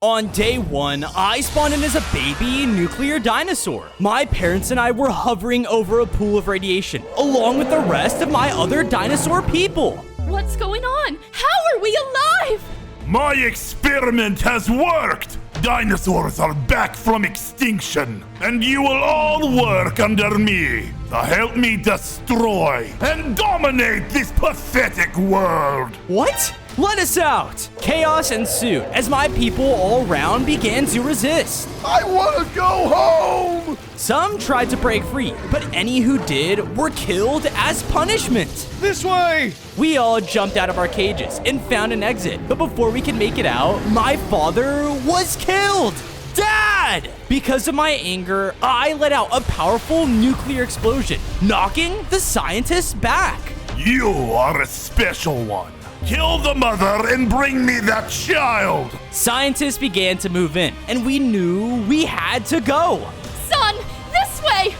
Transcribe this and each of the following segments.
On day 1, I spawned in as a baby nuclear dinosaur. My parents and I were hovering over a pool of radiation, along with the rest of my other dinosaur people. What's going on? How are we alive? My experiment has worked! Dinosaurs are back from extinction, and you will all work under me to help me destroy and dominate this pathetic world! What? Let us out! Chaos ensued as my people all around began to resist. I want to go home! Some tried to break free, but any who did were killed as punishment. This way! We all jumped out of our cages and found an exit, but before we could make it out, my father was killed! Dad! Because of my anger, I let out a powerful nuclear explosion, knocking the scientists back. You are a special one. Kill the mother and bring me that child! Scientists began to move in, and we knew we had to go. Son, this way!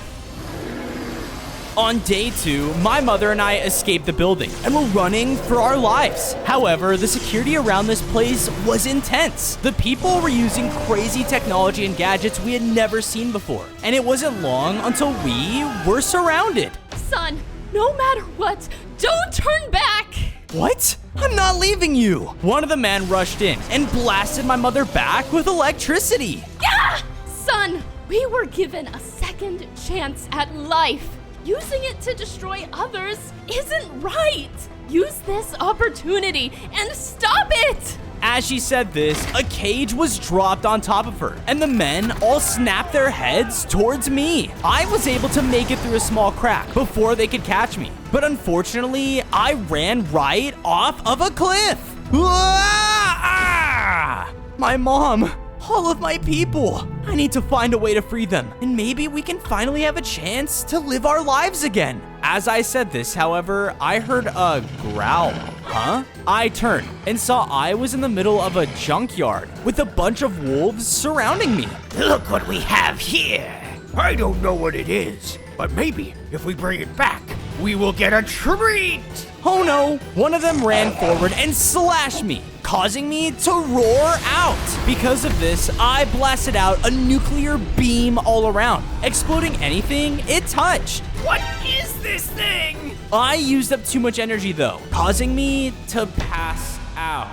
On day 2, my mother and I escaped the building and were running for our lives. However, the security around this place was intense. The people were using crazy technology and gadgets we had never seen before, and it wasn't long until we were surrounded. Son, no matter what, don't turn back! What? I'm not leaving you! One of the men rushed in and blasted my mother back with electricity. Ah! Son, we were given a second chance at life. Using it to destroy others isn't right. Use this opportunity and stop it! As she said this, a cage was dropped on top of her, and the men all snapped their heads towards me. I was able to make it through a small crack before they could catch me, but unfortunately, I ran right off of a cliff. Ah! My mom, all of my people. I need to find a way to free them, and maybe we can finally have a chance to live our lives again. As I said this, however, I heard a growl. Huh? I turned and saw I was in the middle of a junkyard with a bunch of wolves surrounding me. Look what we have here. I don't know what it is, but maybe if we bring it back, we will get a treat. Oh no, one of them ran forward and slashed me, causing me to roar out. Because of this, I blasted out a nuclear beam all around, exploding anything it touched. What is this thing? I used up too much energy though, causing me to pass out.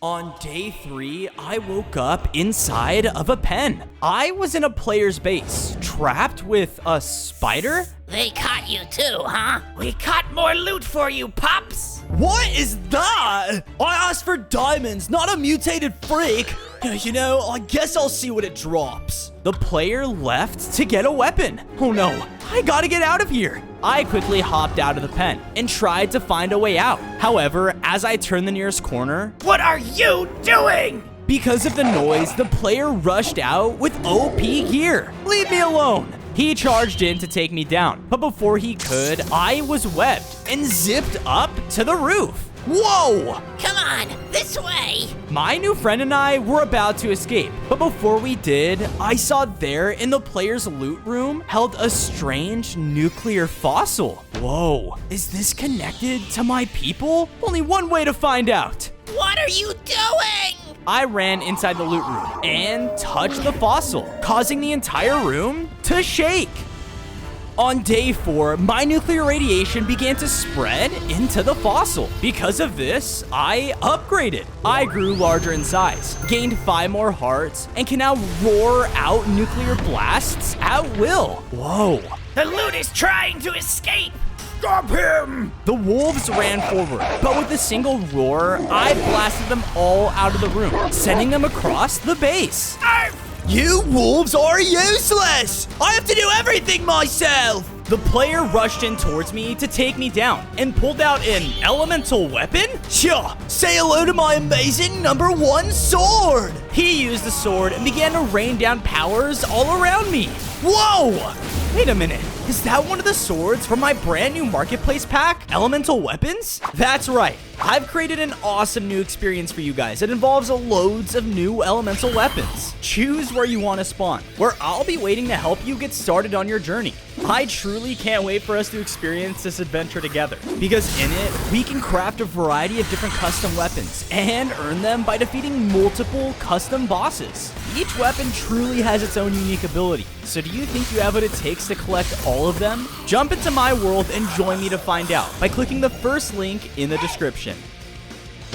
On day 3, I woke up inside of a pen. I was in a player's base, trapped with a spider. They caught you too, huh? We caught more loot for you, Pops. What is that? I asked for diamonds, not a mutated freak. You know, I guess I'll see what it drops. The player left to get a weapon. Oh no, I gotta get out of here. I quickly hopped out of the pen and tried to find a way out. However, as I turned the nearest corner, What are you doing? because of the noise, the player rushed out with OP gear. Leave me alone. He charged in to take me down, but before he could, I was webbed and zipped up to the roof. Whoa! Come on, this way. My new friend and I were about to escape, but before we did, I saw there in the player's loot room held a strange nuclear fossil. Whoa, is this connected to my people? Only one way to find out. What are you doing? I ran inside the loot room and touched the fossil, causing the entire room to shake. On day 4, my nuclear radiation began to spread into the fossil. Because of this, I upgraded. I grew larger in size, gained 5 more hearts, and can now roar out nuclear blasts at will. Whoa. The loot is trying to escape. Stop him! The wolves ran forward, but with a single roar, I blasted them all out of the room, sending them across the base. You wolves are useless! I have to do everything myself! The player rushed in towards me to take me down and pulled out an elemental weapon? Sure, say hello to my amazing #1 sword! He used the sword and began to rain down powers all around me. Whoa! Wait a minute. Is that one of the swords from my brand new marketplace pack, Elemental Weapons? That's right. I've created an awesome new experience for you guys. It involves loads of new elemental weapons. Choose where you want to spawn, where I'll be waiting to help you get started on your journey. I truly can't wait for us to experience this adventure together, because in it, we can craft a variety of different custom weapons and earn them by defeating multiple custom bosses. Each weapon truly has its own unique ability. So do you think you have what it takes to collect all of them? Jump into my world and join me to find out by clicking the first link in the description.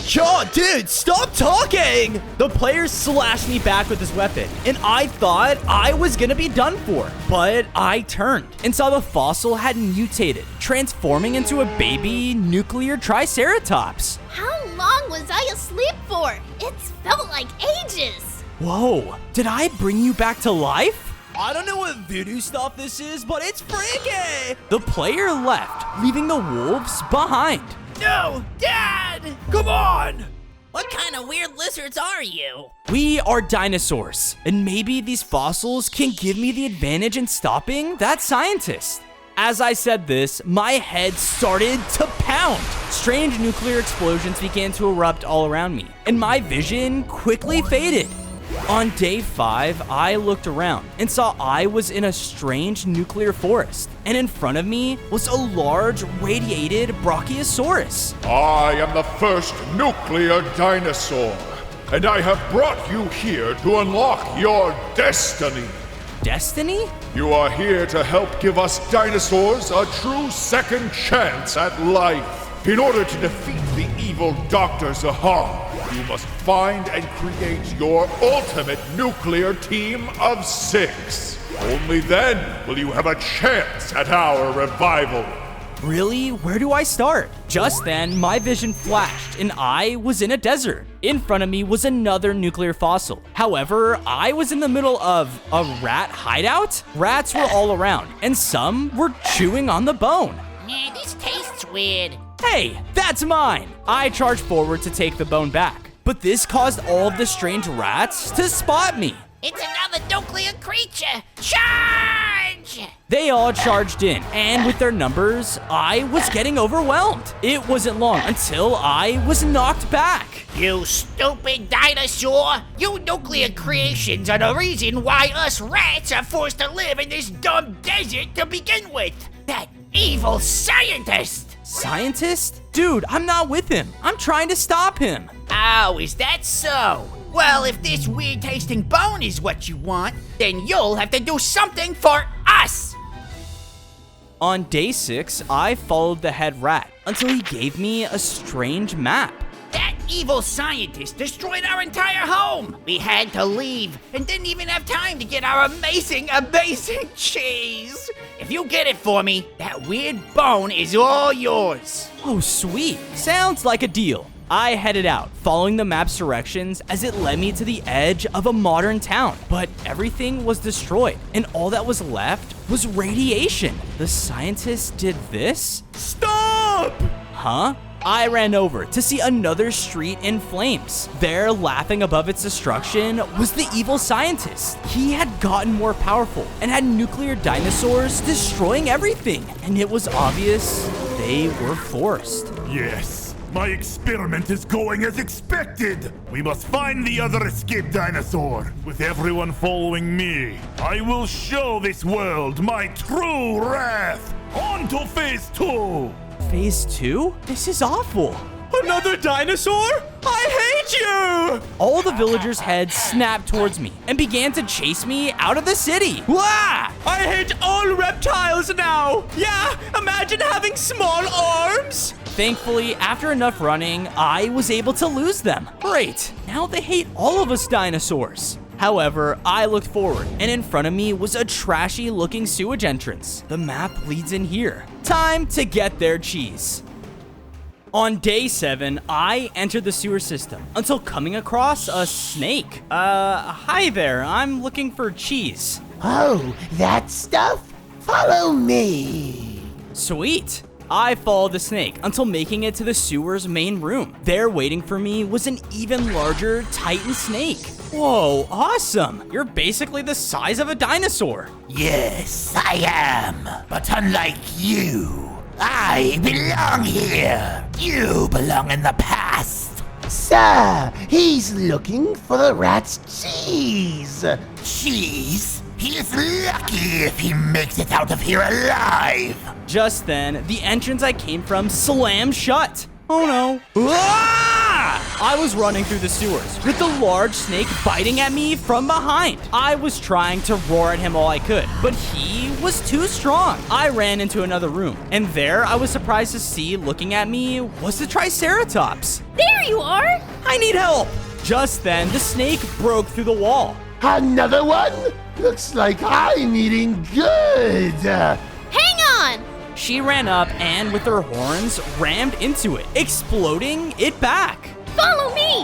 Yo, dude, stop talking! The player slashed me back with his weapon, and I thought I was gonna be done for. But I turned and saw the fossil had mutated, transforming into a baby nuclear triceratops. How long was I asleep for? It's felt like ages. Whoa, did I bring you back to life? I don't know what voodoo stuff this is, but it's freaky! The player left, leaving the wolves behind. No, Dad! Come on! What kind of weird lizards are you? We are dinosaurs, and maybe these fossils can give me the advantage in stopping that scientist. As I said this, my head started to pound. Strange nuclear explosions began to erupt all around me, and my vision quickly faded. On day 5, I looked around and saw I was in a strange nuclear forest, and in front of me was a large radiated Brachiosaurus. I am the first nuclear dinosaur, and I have brought you here to unlock your destiny. Destiny? You are here to help give us dinosaurs a true second chance at life. In order to defeat the evil Dr. Zohar, you must find and create your ultimate nuclear team of 6. Only then will you have a chance at our revival. Really? Where do I start? Just then, my vision flashed and I was in a desert. In front of me was another nuclear fossil. However, I was in the middle of a rat hideout. Rats were all around, and some were chewing on the bone. Man, this tastes weird. Hey, that's mine! I charged forward to take the bone back, but this caused all of the strange rats to spot me. It's another nuclear creature. Charge! They all charged in, and with their numbers, I was getting overwhelmed. It wasn't long until I was knocked back. You stupid dinosaur! You nuclear creations are the reason why us rats are forced to live in this dumb desert to begin with! That evil scientist! Scientist? Dude, I'm not with him. I'm trying to stop him. Oh, is that so? Well, if this weird-tasting bone is what you want, then you'll have to do something for us! On day 6, I followed the head rat until he gave me a strange map. That evil scientist destroyed our entire home! We had to leave and didn't even have time to get our amazing cheese! If you get it for me, that weird bone is all yours! Oh, sweet. Sounds like a deal. I headed out, following the map's directions as it led me to the edge of a modern town. But everything was destroyed, and all that was left was radiation. The scientist did this? Stop! Huh? I ran over to see another street in flames. There, laughing above its destruction, was the evil scientist. He had gotten more powerful and had nuclear dinosaurs destroying everything. And it was obvious they were forced. Yes, my experiment is going as expected. We must find the other escaped dinosaur. With everyone following me, I will show this world my true wrath. On to phase 2. Phase 2? This is awful. Another dinosaur? I hate you! All the villagers' heads snapped towards me and began to chase me out of the city. Wah! I hate all reptiles now. Yeah, imagine having small arms. Thankfully, after enough running, I was able to lose them. Great, now they hate all of us dinosaurs. However, I looked forward, and in front of me was a trashy-looking sewage entrance. The map leads in here. Time to get their cheese. On day 7, I entered the sewer system until coming across a snake. Hi there, I'm looking for cheese. Oh, that stuff? Follow me. Sweet. I followed the snake until making it to the sewer's main room. There waiting for me was an even larger Titan snake. Whoa, awesome. You're basically the size of a dinosaur. Yes, I am. But unlike you, I belong here. You belong in the past. Sir, he's looking for the rat's cheese. Cheese? He is lucky if he makes it out of here alive. Just then, the entrance I came from slammed shut. Oh no. Ah! I was running through the sewers with the large snake biting at me from behind. I was trying to roar at him all I could, but he was too strong. I ran into another room, and there I was surprised to see looking at me was the Triceratops. There you are! I need help. Just then, the snake broke through the wall. Another one? Looks like I'm eating good. Hang on! She ran up and with her horns rammed into it, exploding it back. Follow me!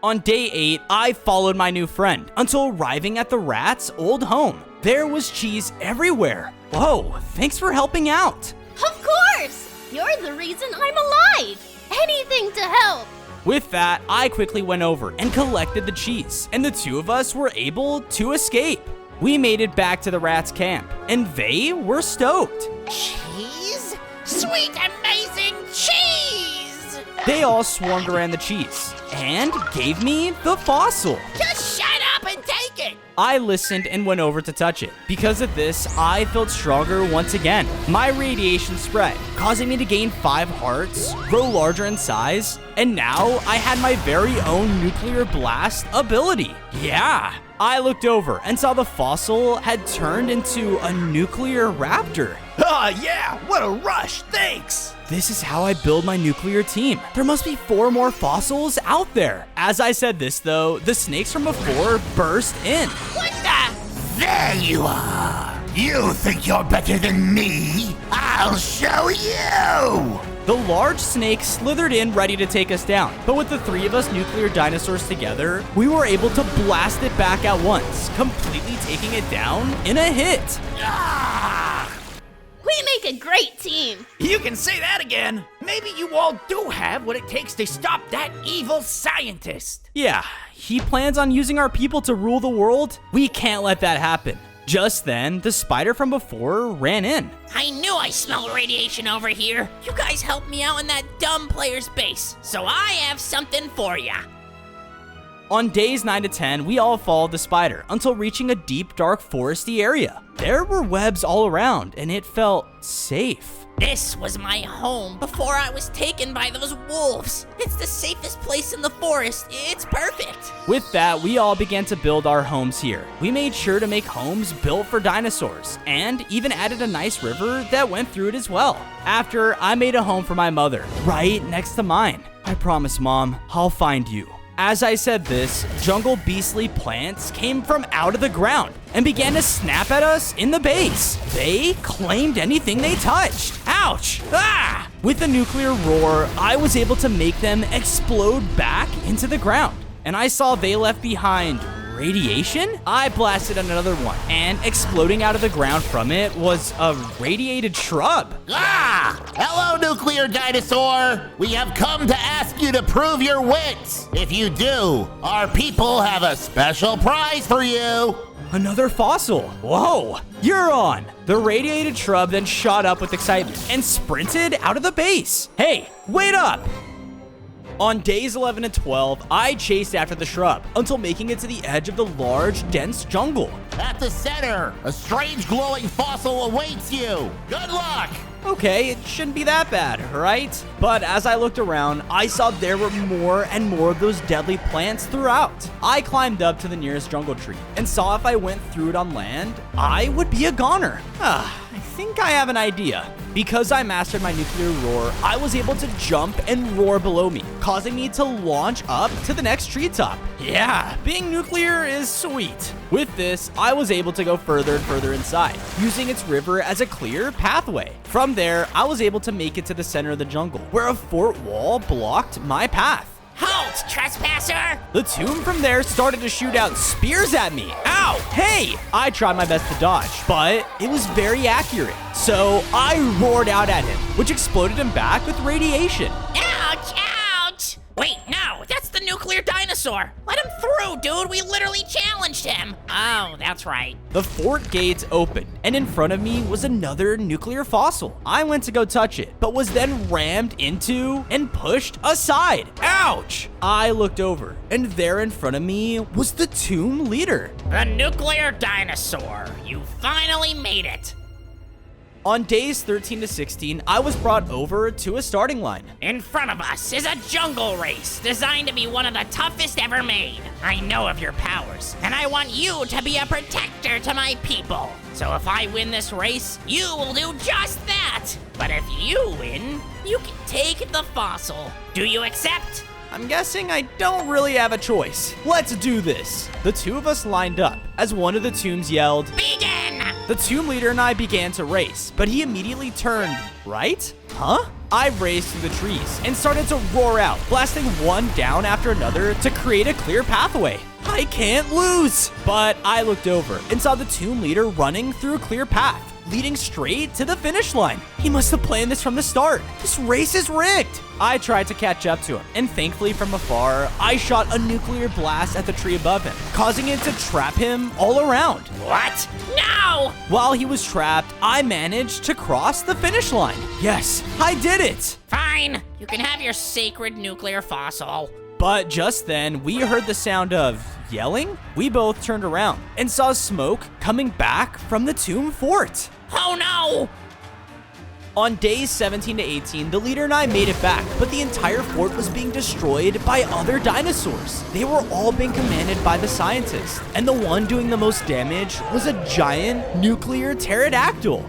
On day 8, I followed my new friend until arriving at the rat's old home. There was cheese everywhere. Whoa, thanks for helping out. Of course! You're the reason I'm alive! Anything to help! With that, I quickly went over and collected the cheese, and the two of us were able to escape. We made it back to the rats' camp, and they were stoked. Cheese? Sweet, amazing cheese! They all swarmed around the cheese and gave me the fossil. Just shut up and take it! I listened and went over to touch it. Because of this, I felt stronger once again. My radiation spread, causing me to gain 5 hearts, grow larger in size, and now I had my very own nuclear blast ability. Yeah. I looked over and saw the fossil had turned into a nuclear raptor. Ah, yeah, what a rush, thanks! This is how I build my nuclear team. There must be 4 more fossils out there. As I said this though, the snakes from before burst in. What the? There you are. You think you're better than me? I'll show you. The large snake slithered in ready to take us down, but with the 3 of us nuclear dinosaurs together, we were able to blast it back at once, completely taking it down in a hit. We make a great team! You can say that again. Maybe you all do have what it takes to stop that evil scientist. Yeah, he plans on using our people to rule the world. We can't let that happen. Just then, the spider from before ran in. I knew I smelled radiation over here. You guys helped me out in that dumb player's base, so I have something for ya. On days 9 to 10, we all followed the spider until reaching a deep, dark, foresty area. There were webs all around, and it felt safe. This was my home before I was taken by those wolves. It's the safest place in the forest. It's perfect. With that, we all began to build our homes here. We made sure to make homes built for dinosaurs, and even added a nice river that went through it as well. After, I made a home for my mother, right next to mine. I promise, Mom, I'll find you. As I said this, jungle beastly plants came from out of the ground and began to snap at us in the base. They claimed anything they touched. Ouch! Ah! With a nuclear roar, I was able to make them explode back into the ground. And I saw they left behind radiation? I blasted another one, and exploding out of the ground from it was a radiated shrub. Ah! Hello, Nuclear Dinosaur! We have come to ask you to prove your wits. If you do, our people have a special prize for you. Another fossil. Whoa, you're on. The radiated shrub then shot up with excitement and sprinted out of the base. Hey, wait up! On days 11 and 12, I chased after the shrub until making it to the edge of the large, dense jungle. At the center, a strange glowing fossil awaits you. Good luck! Okay, it shouldn't be that bad, right? But as I looked around, I saw there were more and more of those deadly plants throughout. I climbed up to the nearest jungle tree and saw if I went through it on land, I would be a goner. I think I have an idea. Because I mastered my nuclear roar, I was able to jump and roar below me, causing me to launch up to the next treetop. Yeah, being nuclear is sweet. With this, I was able to go further and further inside, using its river as a clear pathway. From there, I was able to make it to the center of the jungle, where a fort wall blocked my path. Halt! trespasser! The tomb from there started to shoot out spears at me. Ow! Hey! I tried my best to dodge, but it was very accurate. So I roared out at him, which exploded him back with radiation. Ouch! Ouch! Wait, no, that's the nuclear dinosaur. Let him through, dude. We literally challenged him. Oh, that's right. The fort gates opened, and in front of me was another nuclear fossil. I went to go touch it, but was then rammed into and pushed aside. Ouch! I looked over, and there in front of me was the tomb leader. The nuclear dinosaur. You finally made it. On days 13 to 16, I was brought over to a starting line. In front of us is a jungle race designed to be one of the toughest ever made. I know of your powers, and I want you to be a protector to my people. So if I win this race, you will do just that. But if you win, you can take the fossil. Do you accept? I'm guessing I don't really have a choice. Let's do this. The two of us lined up as one of the tombs yelled, Begin! The tomb leader and I began to race, but he immediately turned right? Huh? I raced through the trees and started to roar out, blasting one down after another to create a clear pathway. I can't lose! But I looked over and saw the tomb leader running through a clear path, leading straight to the finish line. He must have planned this from the start. This race is rigged. I tried to catch up to him, and thankfully from afar, I shot a nuclear blast at the tree above him, causing it to trap him all around. What? No! While he was trapped, I managed to cross the finish line. Yes, I did it. Fine. You can have your sacred nuclear fossil. But just then, we heard the sound of yelling. We both turned around and saw smoke coming back from the tomb fort. Oh no! On days 17 to 18, the leader and I made it back, but the entire fort was being destroyed by other dinosaurs. They were all being commanded by the scientists, and the one doing the most damage was a giant nuclear pterodactyl.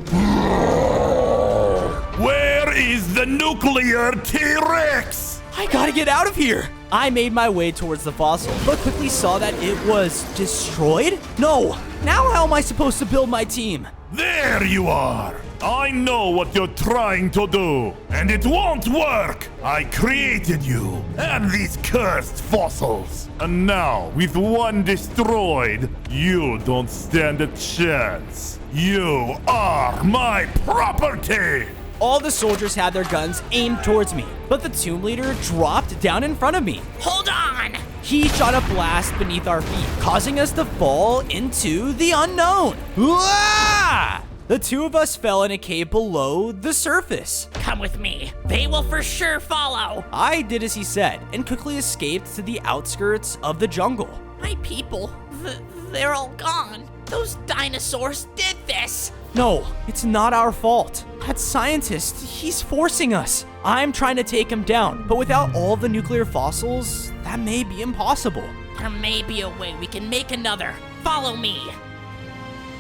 Where is the nuclear T-Rex? I gotta get out of here! I made my way towards the fossil, but quickly saw that it was destroyed? No! Now how am I supposed to build my team? There you are! I know what you're trying to do, and it won't work! I created you, and these cursed fossils. And now, with one destroyed, you don't stand a chance. You are my property! All the soldiers had their guns aimed towards me, but the tomb leader dropped down in front of me. Hold on! He shot a blast beneath our feet, causing us to fall into the unknown. Wah! The two of us fell in a cave below the surface. Come with me. They will for sure follow. I did as he said and quickly escaped to the outskirts of the jungle. My people, they're all gone. Those dinosaurs did this. No, it's not our fault. That scientist, he's forcing us. I'm trying to take him down, but without all the nuclear fossils, that may be impossible. There may be a way we can make another. Follow me.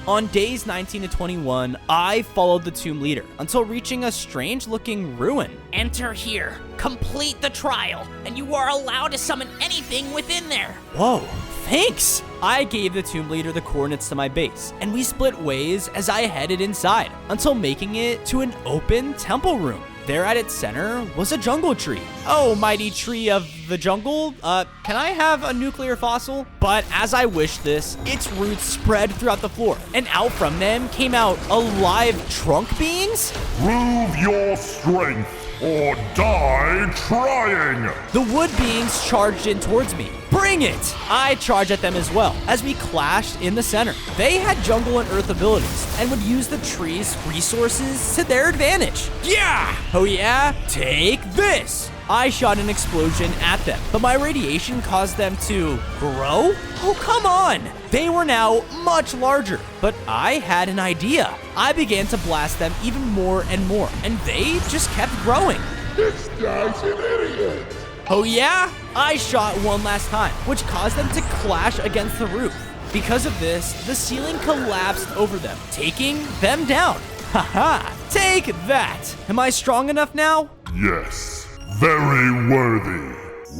On days 19 to 21, I followed the tomb leader until reaching a strange-looking ruin. Enter here, complete the trial, and you are allowed to summon anything within there. Whoa, thanks! I gave the tomb leader the coordinates to my base, and we split ways as I headed inside until making it to an open temple room. There at its center was a jungle tree. Oh, mighty tree of the jungle, can I have a nuclear fossil? But as I wished this, its roots spread throughout the floor, and out from them came out alive trunk beings? Prove your strength, or die trying! The wood beings charged in towards me. Bring it! I charged at them as well, as we clashed in the center. They had jungle and earth abilities, and would use the tree's resources to their advantage. Yeah! Oh yeah? Take this! I shot an explosion at them, but my radiation caused them to grow? Oh, come on! They were now much larger, but I had an idea. I began to blast them even more and more, and they just kept growing. This guy's an idiot! Oh yeah? I shot one last time, which caused them to clash against the roof. Because of this, the ceiling collapsed over them, taking them down. Haha, take that! Am I strong enough now? Yes, very worthy.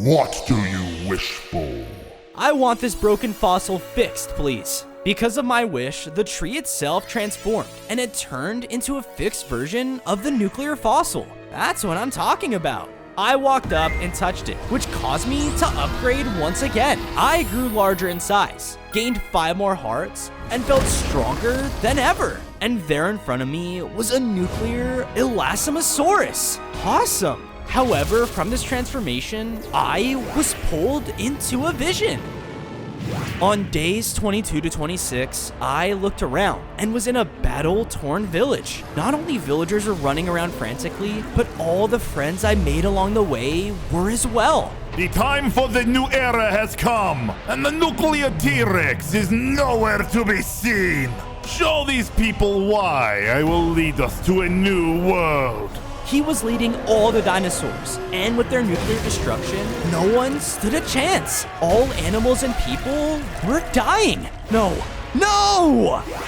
What do you wish for? I want this broken fossil fixed, please. Because of my wish, the tree itself transformed, and it turned into a fixed version of the nuclear fossil. That's what I'm talking about. I walked up and touched it, which caused me to upgrade once again. I grew larger in size, gained 5 more hearts, and felt stronger than ever. And there in front of me was a nuclear Elasmosaurus. Awesome. However, from this transformation, I was pulled into a vision. On days 22 to 26, I looked around and was in a battle-torn village. Not only villagers were running around frantically, but all the friends I made along the way were as well. The time for the new era has come, and the nuclear T-Rex is nowhere to be seen. Show these people why I will lead us to a new world. He was leading all the dinosaurs, and with their nuclear destruction, no one stood a chance. All animals and people were dying. No!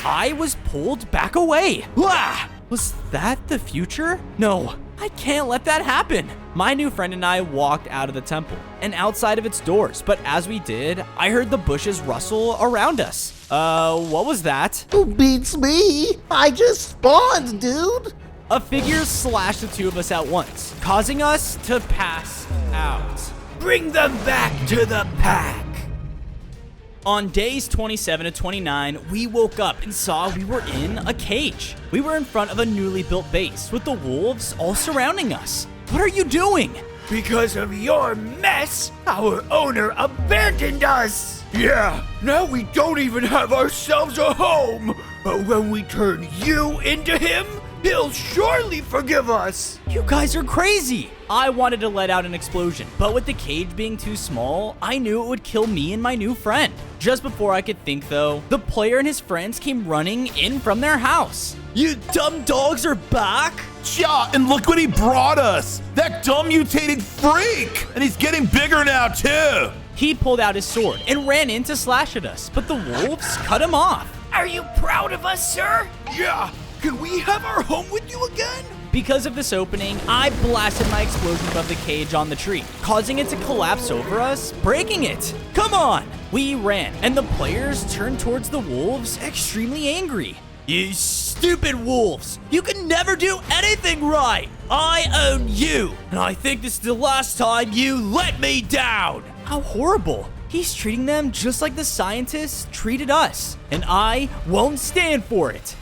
I was pulled back away. Wah! Was that the future? No, I can't let that happen. My new friend and I walked out of the temple and outside of its doors, but as we did, I heard the bushes rustle around us. What was that? Who beats me? I just spawned, dude. A figure slashed the two of us at once, causing us to pass out. Bring them back to the pack. On days 27 to 29, we woke up and saw we were in a cage. We were in front of a newly built base with the wolves all surrounding us. What are you doing? Because of your mess, our owner abandoned us. Yeah, now we don't even have ourselves a home. But when we turn you into him, he'll surely forgive us. You guys are crazy. I wanted to let out an explosion, but with the cage being too small, I knew it would kill me and my new friend. Just before I could think though, the player and his friends came running in from their house. You dumb dogs are back? Yeah, and look what he brought us. That dumb mutated freak. And he's getting bigger now too. He pulled out his sword and ran in to slash at us, but the wolves cut him off. Are you proud of us, sir? Yeah. Can we have our home with you again? Because of this opening, I blasted my explosion above the cage on the tree, causing it to collapse over us, breaking it. Come on! We ran, and the players turned towards the wolves, extremely angry. You stupid wolves! You can never do anything right! I own you, and I think this is the last time you let me down! How horrible! He's treating them just like the scientists treated us, and I won't stand for it.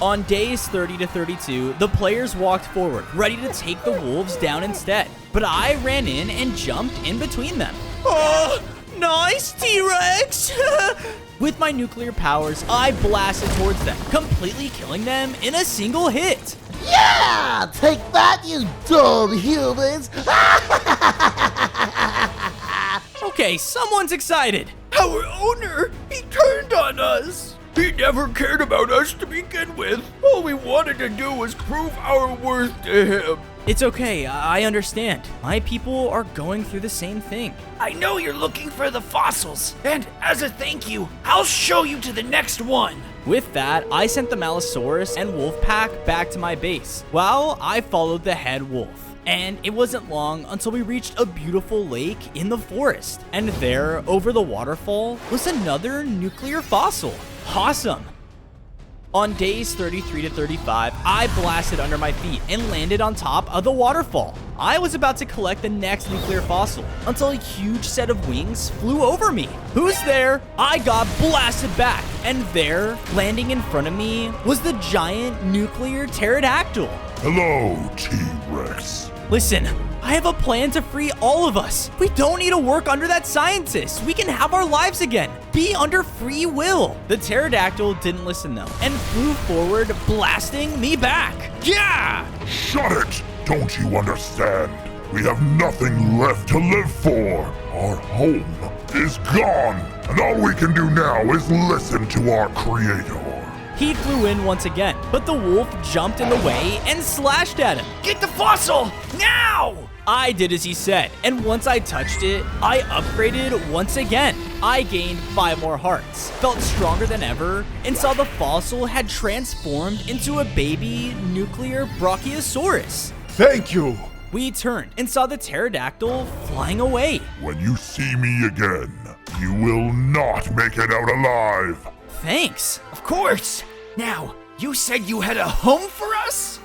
On days 30 to 32, the players walked forward, ready to take the wolves down instead. But I ran in and jumped in between them. Oh, nice, T-Rex! With my nuclear powers, I blasted towards them, completely killing them in a single hit. Yeah! Take that, you dumb humans! Okay, someone's excited. Our owner, he turned on us. He never cared about us to begin with. All we wanted to do was prove our worth to him. It's okay, I understand. My people are going through the same thing. I know you're looking for the fossils, and as a thank you, I'll show you to the next one. With that, I sent the Malosaurus and wolf pack back to my base, while I followed the head wolf. And it wasn't long until we reached a beautiful lake in the forest. And there, over the waterfall, was another nuclear fossil. Awesome! On days 33 to 35, I blasted under my feet and landed on top of the waterfall. I was about to collect the next nuclear fossil until a huge set of wings flew over me. Who's there? I got blasted back, and there, landing in front of me, was the giant nuclear pterodactyl. Hello, T-Rex. Listen, I have a plan to free all of us. We don't need to work under that scientist. We can have our lives again. Be under free will. The pterodactyl didn't listen though and flew forward, blasting me back. Yeah! Shut it! Don't you understand? We have nothing left to live for. Our home is gone, and all we can do now is listen to our creator. He flew in once again, but the wolf jumped in the way and slashed at him. Get the fossil, now! I did as he said, and once I touched it, I upgraded once again. I gained 5 more hearts, felt stronger than ever, and saw the fossil had transformed into a baby nuclear Brachiosaurus. Thank you. We turned and saw the pterodactyl flying away. When you see me again, you will not make it out alive. Thanks. Of course. Now, you said you had a home for us?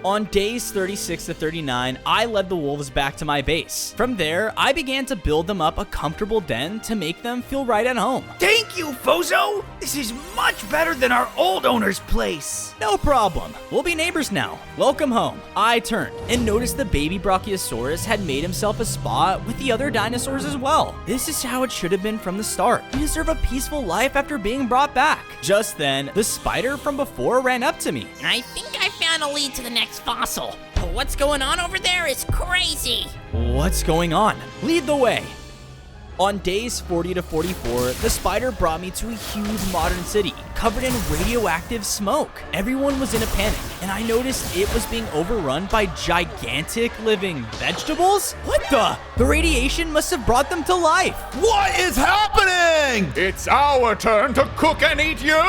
On days 36 to 39, I led the wolves back to my base. From there, I began to build them up a comfortable den to make them feel right at home. Thank you, Fozo! This is much better than our old owner's place. No problem. We'll be neighbors now. Welcome home. I turned and noticed the baby Brachiosaurus had made himself a spot with the other dinosaurs as well. This is how it should have been from the start. You deserve a peaceful life after being brought back. Just then, the spider from before ran up to me. I think I found a lead to the next fossil. But what's going on over there is crazy. What's going on? Lead the way. On days 40 to 44, the spider brought me to a huge modern city covered in radioactive smoke. Everyone was in a panic, and I noticed it was being overrun by gigantic living vegetables? What the? The radiation must have brought them to life. What is happening? It's our turn to cook and eat you!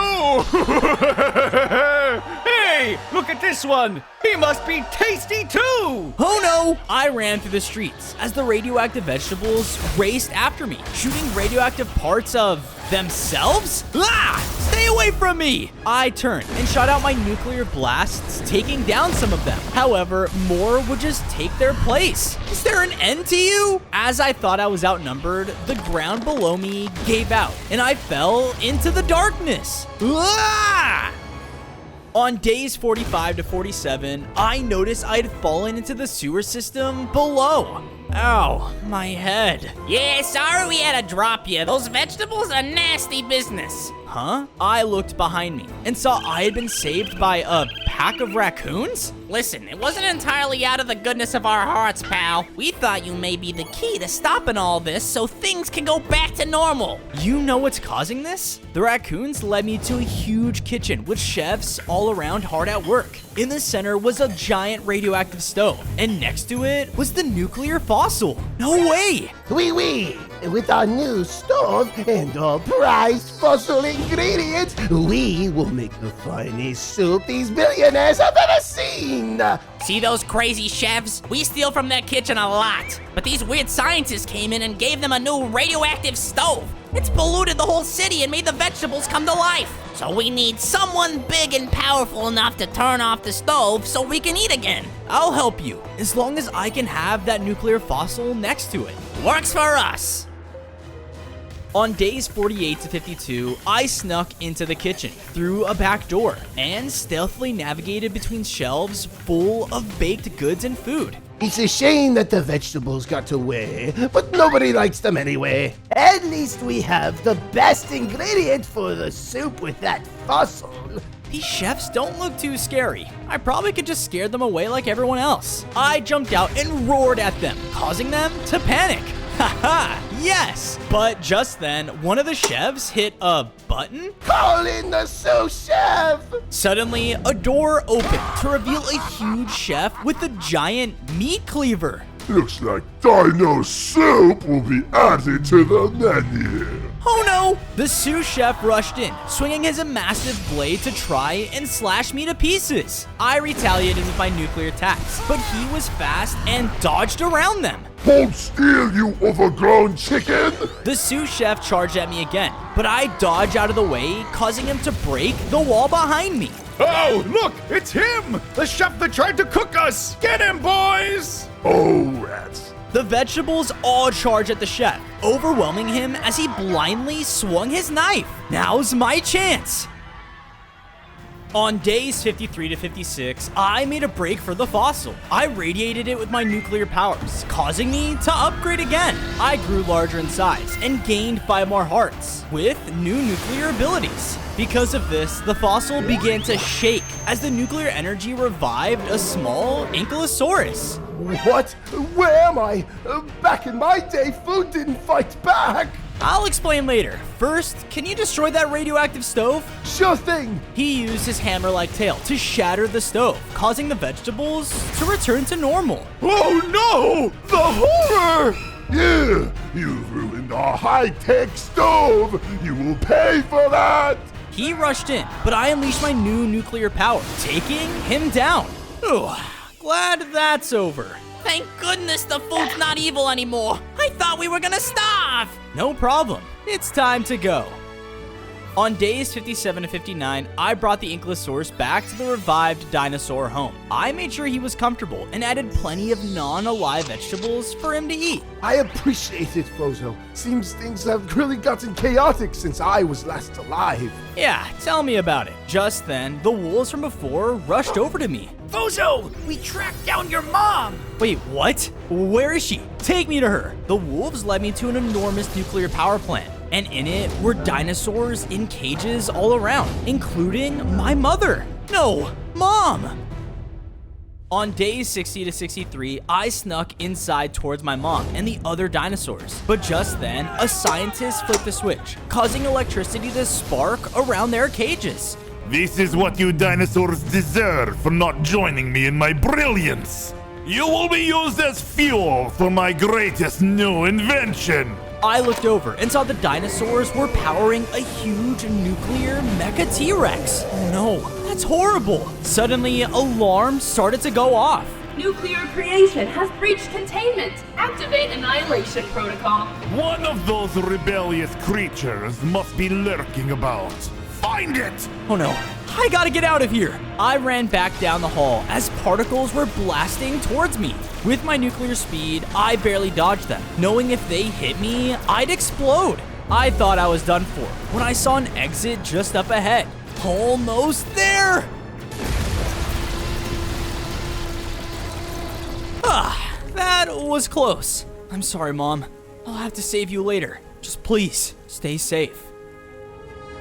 Hey, look at this one. He must be tasty too. Oh no! I ran through the streets as the radioactive vegetables raced after me, shooting radioactive parts of themselves? Ah! Stay away from me! I turned and shot out my nuclear blasts, taking down some of them. However, more would just take their place. Is there an end to you? As I thought I was outnumbered, the ground below me gave out, and I fell into the darkness. Ah! On days 45 to 47, I noticed I had fallen into the sewer system below. Ow, my head. Yeah, sorry we had to drop you. Those vegetables are nasty business. Huh? I looked behind me and saw I had been saved by a pack of raccoons? Listen, it wasn't entirely out of the goodness of our hearts, pal. We thought you may be the key to stopping all this so things can go back to normal. You know what's causing this? The raccoons led me to a huge kitchen with chefs all around hard at work. In the center was a giant radioactive stove, and next to it was the nuclear fossil. No way! Oui. With our new stove and our prized fossil ingredients, we will make the finest soup these billionaires have ever seen. See those crazy chefs? We steal from their kitchen a lot. But these weird scientists came in and gave them a new radioactive stove. It's polluted the whole city and made the vegetables come to life. So we need someone big and powerful enough to turn off the stove so we can eat again. I'll help you, as long as I can have that nuclear fossil next to it. Works for us. On days 48 to 52, I snuck into the kitchen through a back door and stealthily navigated between shelves full of baked goods and food. It's a shame that the vegetables got away, but nobody likes them anyway. At least we have the best ingredient for the soup with that fossil. These chefs don't look too scary. I probably could just scare them away like everyone else. I jumped out and roared at them, causing them to panic. Haha, yes! But just then, one of the chefs hit a button? Call in the sous chef! Suddenly, a door opened to reveal a huge chef with a giant meat cleaver. Looks like dino soup will be added to the menu. Oh no! The sous chef rushed in, swinging his massive blade to try and slash me to pieces. I retaliated with my nuclear attacks, but he was fast and dodged around them. Hold still, you overgrown chicken! The sous chef charged at me again, but I dodged out of the way, causing him to break the wall behind me. Oh, look, it's him! The chef that tried to cook us! Get him, boys! Oh, rats. The vegetables all charged at the chef, overwhelming him as he blindly swung his knife. Now's my chance. On days 53 to 56, I made a break for the fossil. I radiated it with my nuclear powers, causing me to upgrade again. I grew larger in size and gained 5 more hearts with new nuclear abilities. Because of this, the fossil began to shake as the nuclear energy revived a small ankylosaurus. What? Where am I? Back in my day, food didn't fight back. I'll explain later. First, can you destroy that radioactive stove? Sure thing. He used his hammer-like tail to shatter the stove, causing the vegetables to return to normal. Oh no! The horror! Yeah, you've ruined our high-tech stove! You will pay for that! He rushed in, but I unleashed my new nuclear power, taking him down. Ooh, glad that's over. Thank goodness the food's not evil anymore. I thought we were gonna starve. No problem. It's time to go. On days 57 to 59, I brought the Ankylosaurus back to the revived dinosaur home. I made sure he was comfortable and added plenty of non-alive vegetables for him to eat. I appreciate it, Bozo. Seems things have really gotten chaotic since I was last alive. Yeah, tell me about it. Just then, the wolves from before rushed over to me. Bozo, we tracked down your mom! Wait, what? Where is she? Take me to her. The wolves led me to an enormous nuclear power plant, and in it were dinosaurs in cages all around, including my mother. No, Mom! On days 60 to 63, I snuck inside towards my mom and the other dinosaurs. But just then, a scientist flipped the switch, causing electricity to spark around their cages. This is what you dinosaurs deserve for not joining me in my brilliance. You will be used as fuel for my greatest new invention. I looked over and saw the dinosaurs were powering a huge nuclear mecha T-Rex. Oh no, that's horrible. Suddenly, alarms started to go off. Nuclear creation has breached containment. Activate annihilation protocol. One of those rebellious creatures must be lurking about. Find it! Oh no, I gotta get out of here. I ran back down the hall as particles were blasting towards me. With my nuclear speed, I barely dodged them, knowing if they hit me, I'd explode. I thought I was done for when I saw an exit just up ahead. Almost there! That was close. I'm sorry, Mom. I'll have to save you later. Just please, stay safe.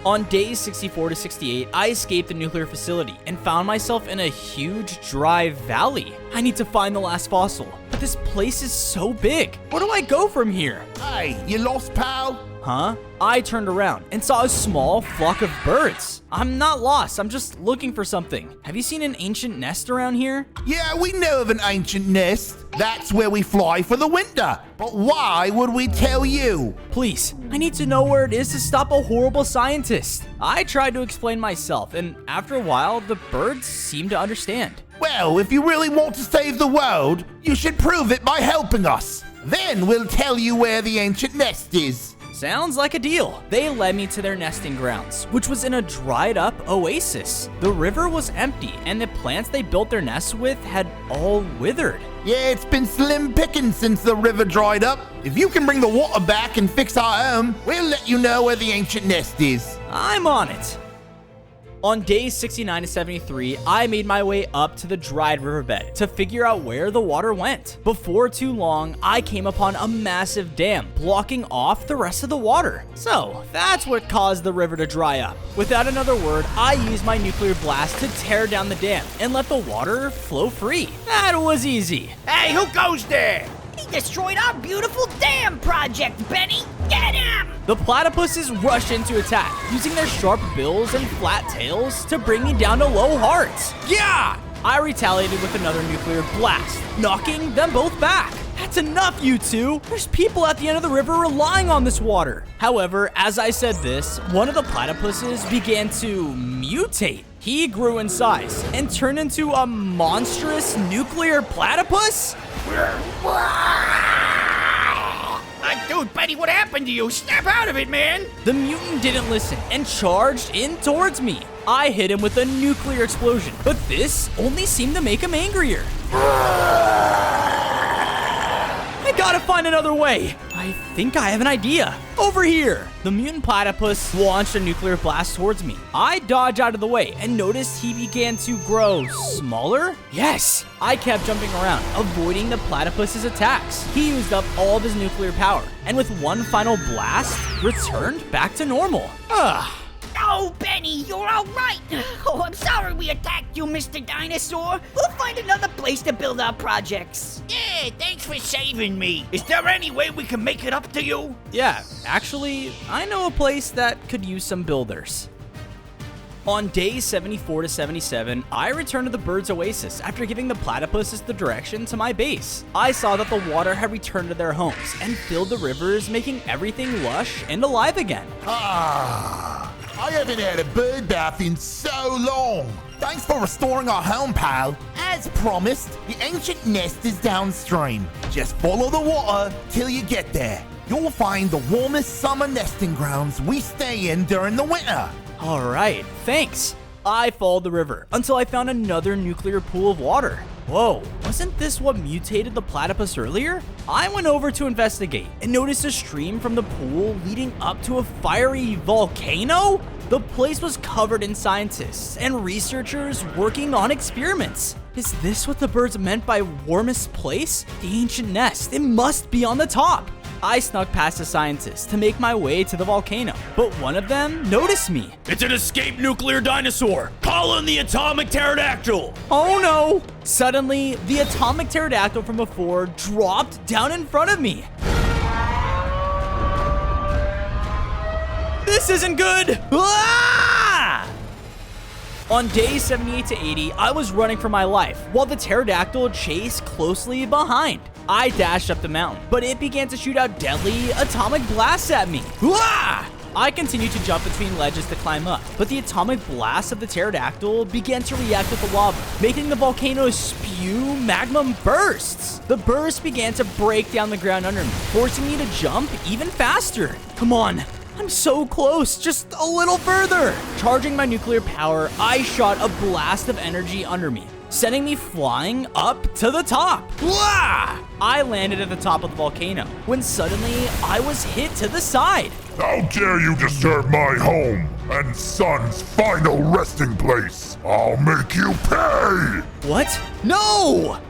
On days 64 to 68, I escaped the nuclear facility and found myself in a huge dry valley. I need to find the last fossil, but this place is so big. Where do I go from here? Hey, you lost, pal? Huh? I turned around and saw a small flock of birds. I'm not lost, I'm just looking for something. Have you seen an ancient nest around here? Yeah, we know of an ancient nest. That's where we fly for the winter. But why would we tell you? Please, I need to know where it is to stop a horrible scientist. I tried to explain myself, and after a while, the birds seemed to understand. Well, if you really want to save the world, you should prove it by helping us. Then we'll tell you where the ancient nest is. Sounds like a deal. They led me to their nesting grounds, which was in a dried up oasis. The river was empty, and the plants they built their nests with had all withered. Yeah, it's been slim pickings since the river dried up. If you can bring the water back and fix our home, we'll let you know where the ancient nest is. I'm on it. On days 69 to 73, I made my way up to the dried riverbed to figure out where the water went. Before too long, I came upon a massive dam blocking off the rest of the water. So that's what caused the river to dry up. Without another word, I used my nuclear blast to tear down the dam and let the water flow free. That was easy. Hey, who goes there? He destroyed our beautiful dam project, Benny! Get him! The platypuses rushed in to attack, using their sharp bills and flat tails to bring me down to low hearts. Yeah! I retaliated with another nuclear blast, knocking them both back. That's enough, you two! There's people at the end of the river relying on this water. However, as I said this, one of the platypuses began to mutate. He grew in size and turned into a monstrous nuclear platypus? Dude, Benny, what happened to you? Snap out of it, man! The mutant didn't listen and charged in towards me. I hit him with a nuclear explosion, but this only seemed to make him angrier. I gotta find another way. I think I have an idea. Over here. The mutant platypus launched a nuclear blast towards me. I dodged out of the way and noticed he began to grow smaller. Yes, I kept jumping around, avoiding the platypus's attacks. He used up all of his nuclear power, and with one final blast, returned back to normal. Oh, Benny, you're all right. Oh, I'm sorry we attacked you, Mr. Dinosaur. We'll find another place to build our projects. Yeah, thanks for saving me. Is there any way we can make it up to you? Yeah, actually, I know a place that could use some builders. On days 74 to 77, I returned to the Bird's Oasis after giving the platypuses the direction to my base. I saw that the water had returned to their homes and filled the rivers, making everything lush and alive again. I haven't had a bird bath in so long. Thanks for restoring our home, pal. As promised, the ancient nest is downstream. Just follow the water till you get there. you'll find the warmest summer nesting grounds we stay in during the winter. All right, thanks. I followed the river until I found another nuclear pool of water. Whoa, wasn't this what mutated the platypus earlier? I went over to investigate and noticed a stream from the pool leading up to a fiery volcano? The place was covered in scientists and researchers working on experiments. Is this what the birds meant by warmest place? The ancient nest, it must be on the top. I snuck past the scientists to make my way to the volcano, but one of them noticed me. It's an escaped nuclear dinosaur. Call in the atomic pterodactyl. Oh no! Suddenly, the atomic pterodactyl from before dropped down in front of me. This isn't good! Ah! On days 78 to 80, I was running for my life, while the pterodactyl chased closely behind. I dashed up the mountain, but it began to shoot out deadly atomic blasts at me. Ah! I continued to jump between ledges to climb up, but the atomic blast of the pterodactyl began to react with the lava, making the volcano spew magma bursts. The burst began to break down the ground under me, forcing me to jump even faster. Come on. I'm so close, just a little further. Charging my nuclear power, I shot a blast of energy under me, sending me flying up to the top. Wah! I landed at the top of the volcano, when suddenly I was hit to the side. How dare you disturb my home and son's final resting place? I'll make you pay! What? No!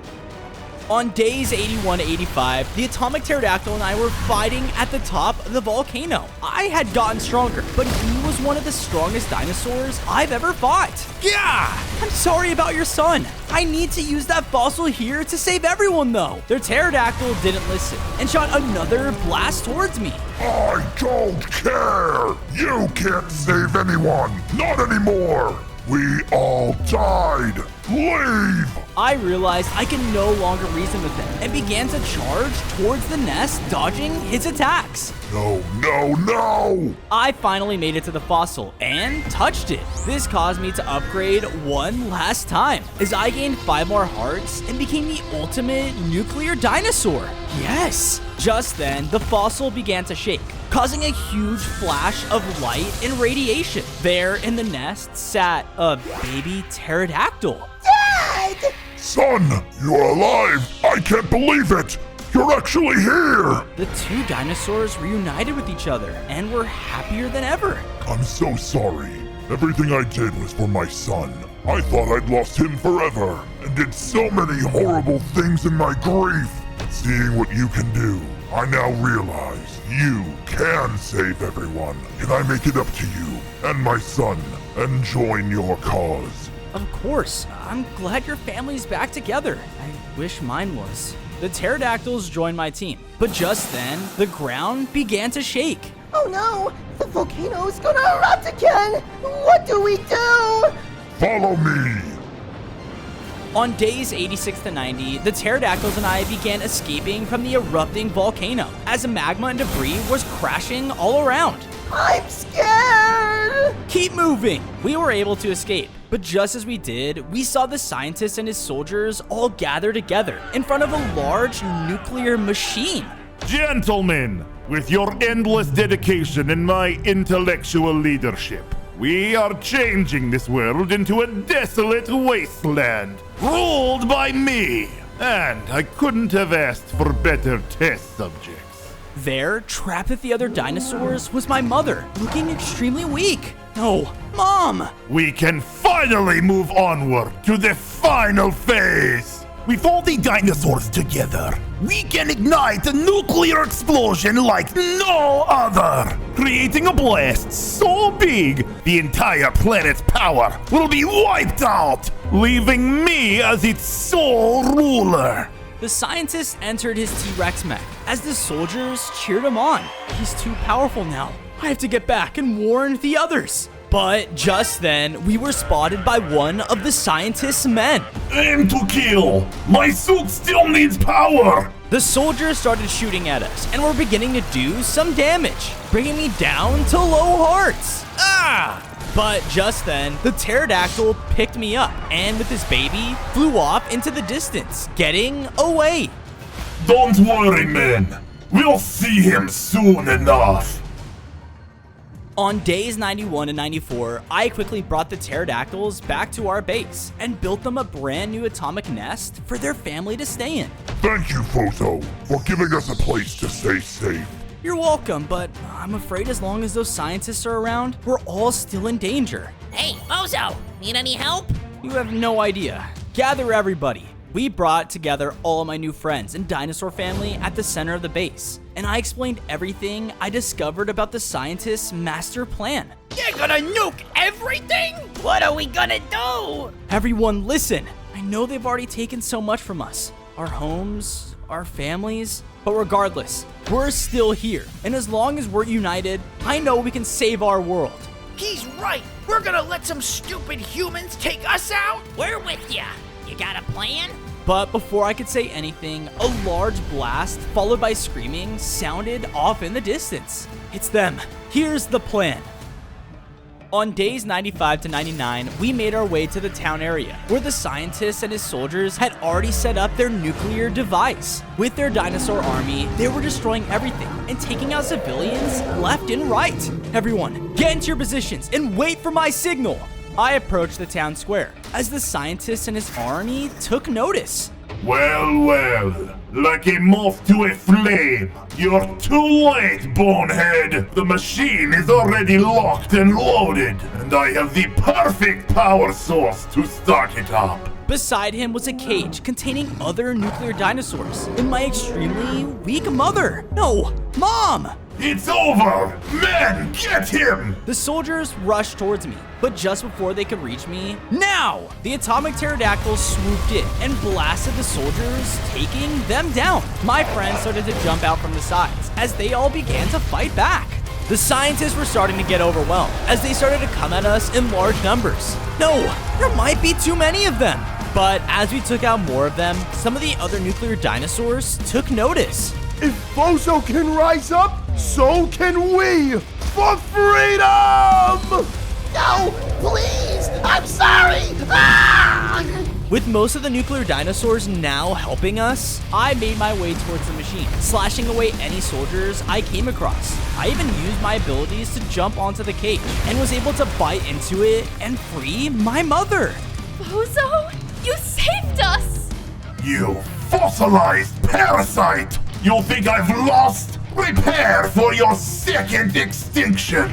On days 81 to 85, the atomic pterodactyl and I were fighting at the top of the volcano. I had gotten stronger, but he was one of the strongest dinosaurs I've ever fought. Yeah! I'm sorry about your son. I need to use that fossil here to save everyone, though. Their pterodactyl didn't listen and shot another blast towards me. I don't care! You can't save anyone! Not anymore! We all died! Leave! I realized I could no longer reason with him and began to charge towards the nest, dodging his attacks. No, no, no! I finally made it to the fossil and touched it. This caused me to upgrade one last time, as I gained 5 more hearts and became the ultimate nuclear dinosaur. Yes! Just then, the fossil began to shake, causing a huge flash of light and radiation. There in the nest sat a baby pterodactyl. Dad! Son, you're alive! I can't believe it! You're actually here! The two dinosaurs reunited with each other and were happier than ever. I'm so sorry. Everything I did was for my son. I thought I'd lost him forever and did so many horrible things in my grief. Seeing what you can do, I now realize you can save everyone. Can I make it up to you and my son and join your cause? Of course. I'm glad your family's back together. I wish mine was. The pterodactyls joined my team, but just then, the ground began to shake. Oh no! The volcano's gonna erupt again! What do we do? Follow me! On days 86 to 90, the pterodactyls and I began escaping from the erupting volcano as magma and debris was crashing all around. I'm scared! Keep moving! We were able to escape, but just as we did, we saw the scientist and his soldiers all gather together in front of a large nuclear machine. Gentlemen, with your endless dedication and my intellectual leadership, we are changing this world into a desolate wasteland, ruled by me. And I couldn't have asked for better test subjects. There, trapped with the other dinosaurs, was my mother, looking extremely weak. No, Mom! We can finally move onward to the final phase. With all the dinosaurs together, we can ignite a nuclear explosion like no other, Creating a blast so big, the entire planet's power will be wiped out, leaving me as its sole ruler. The scientist entered his T-Rex mech as the soldiers cheered him on. He's too powerful now. I have to get back and warn the others. But just then, we were spotted by one of the scientist's men. Aim to kill! My suit still needs power! The soldiers started shooting at us and were beginning to do some damage, bringing me down to low hearts. Ah! But just then, the pterodactyl picked me up and with his baby, flew off into the distance, getting away. Don't worry, men. We'll see him soon enough. On days 91 and 94, I quickly brought the pterodactyls back to our base and built them a brand new atomic nest for their family to stay in. Thank you, Fozo, for giving us a place to stay safe. You're welcome, but I'm afraid as long as those scientists are around, we're all still in danger. Hey, Bozo, need any help? You have no idea. Gather everybody. We brought together all of my new friends and dinosaur family at the center of the base, and I explained everything I discovered about the scientists' master plan. You're gonna nuke everything? What are we gonna do? Everyone listen! I know they've already taken so much from us. Our homes, our families, but regardless, we're still here. And as long as we're united, I know we can save our world. He's right. We're gonna let some stupid humans take us out? We're with ya. You got a plan? But before I could say anything, a large blast, followed by screaming, sounded off in the distance. It's them. Here's the plan. On days 95 to 99, we made our way to the town area, where the scientist and his soldiers had already set up their nuclear device. With their dinosaur army, they were destroying everything and taking out civilians left and right. Everyone, get into your positions and wait for my signal. I approached the town square as the scientist and his army took notice. Well, like a moth to a flame. You're too late, bonehead. The machine is already locked and loaded, and I have the perfect power source to start it up. Beside him was a cage containing other nuclear dinosaurs and my extremely weak mother. No, Mom! It's over! Men, get him! The soldiers rushed towards me, but just before they could reach me, now! The atomic pterodactyls swooped in and blasted the soldiers, taking them down. My friends started to jump out from the sides as they all began to fight back. The scientists were starting to get overwhelmed as they started to come at us in large numbers. No, there might be too many of them. But as we took out more of them, some of the other nuclear dinosaurs took notice. If Bozo can rise up, so can we! For freedom! No, please! I'm sorry! Ah! With most of the nuclear dinosaurs now helping us, I made my way towards the machine, slashing away any soldiers I came across. I even used my abilities to jump onto the cage and was able to bite into it and free my mother. Bozo, you saved us! You fossilized parasite! You think I've lost? Prepare for your second extinction!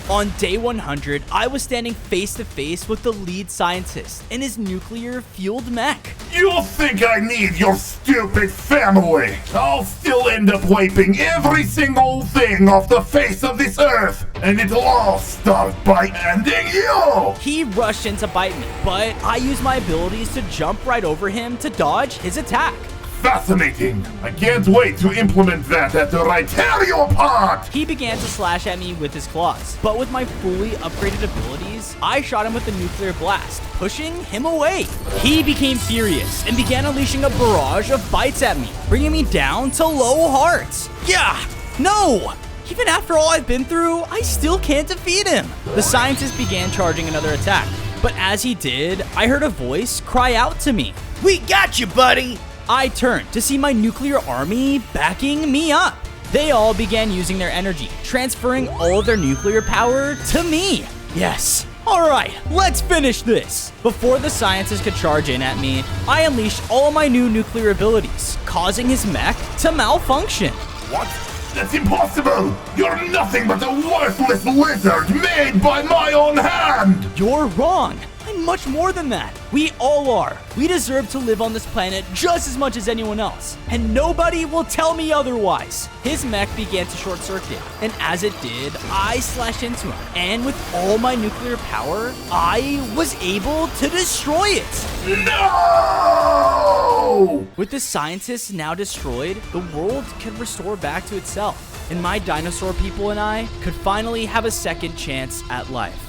On day 100, I was standing face to face with the lead scientist and his nuclear-fueled mech. You think I need your stupid family? I'll still end up wiping every single thing off the face of this earth, and it'll all start by ending you! He rushed in to bite me, but I used my abilities to jump right over him to dodge his attack. Fascinating! I can't wait to implement that at the Riterio pod! He began to slash at me with his claws, but with my fully upgraded abilities, I shot him with the nuclear blast, pushing him away. He became furious and began unleashing a barrage of bites at me, bringing me down to low hearts. Yeah, no! Even after all I've been through, I still can't defeat him. The scientist began charging another attack, but as he did, I heard a voice cry out to me. We got you, buddy! I turned to see my nuclear army backing me up. They all began using their energy, transferring all of their nuclear power to me. Yes. All right, let's finish this. Before the scientist could charge in at me, I unleashed all of my new nuclear abilities, causing his mech to malfunction. What? That's impossible! You're nothing but a worthless lizard made by my own hand! You're wrong. I'm much more than that. We all are. We deserve to live on this planet just as much as anyone else, and nobody will tell me otherwise. His mech began to short circuit, and as it did, I slashed into him, and with all my nuclear power, I was able to destroy it. No! With the scientists now destroyed, the world could restore back to itself, and my dinosaur people and I could finally have a second chance at life.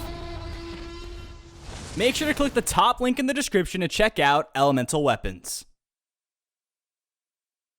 Make sure to click the top link in the description to check out Elemental Weapons.